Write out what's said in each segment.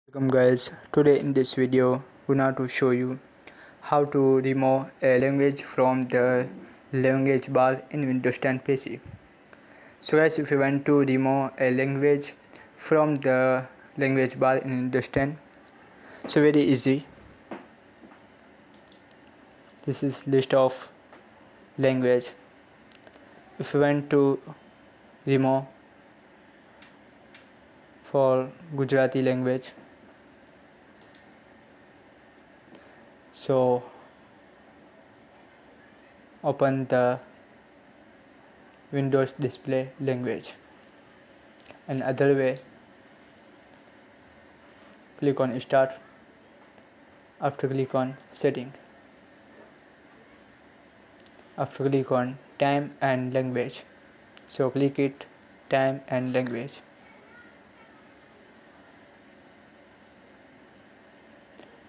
Welcome guys, today in this video we're going to show you how to remove a language from the language bar in Windows 10 PC. So guys, if you want to remove a language from the language bar in Windows 10, so very easy. This is list of language. If you want to remove for Gujarati language, so open the Windows display language. Another way, click on start. After click on setting. After click on time and language. So click it time and language.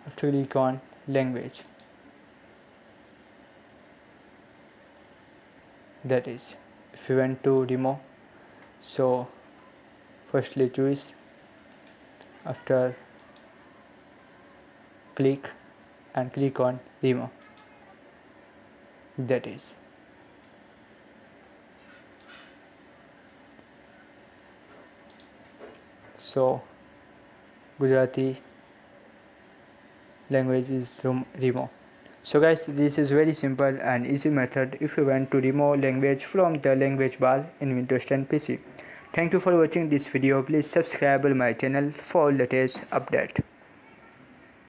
After click on language. That is, if you want to remove, so firstly choose, after click and click on remove. That is, so Gujarati language is remove. So guys, this is very simple and easy method if you want to remove language from the language bar in Windows 10 PC. Thank you for watching this video. Please subscribe my channel for latest update.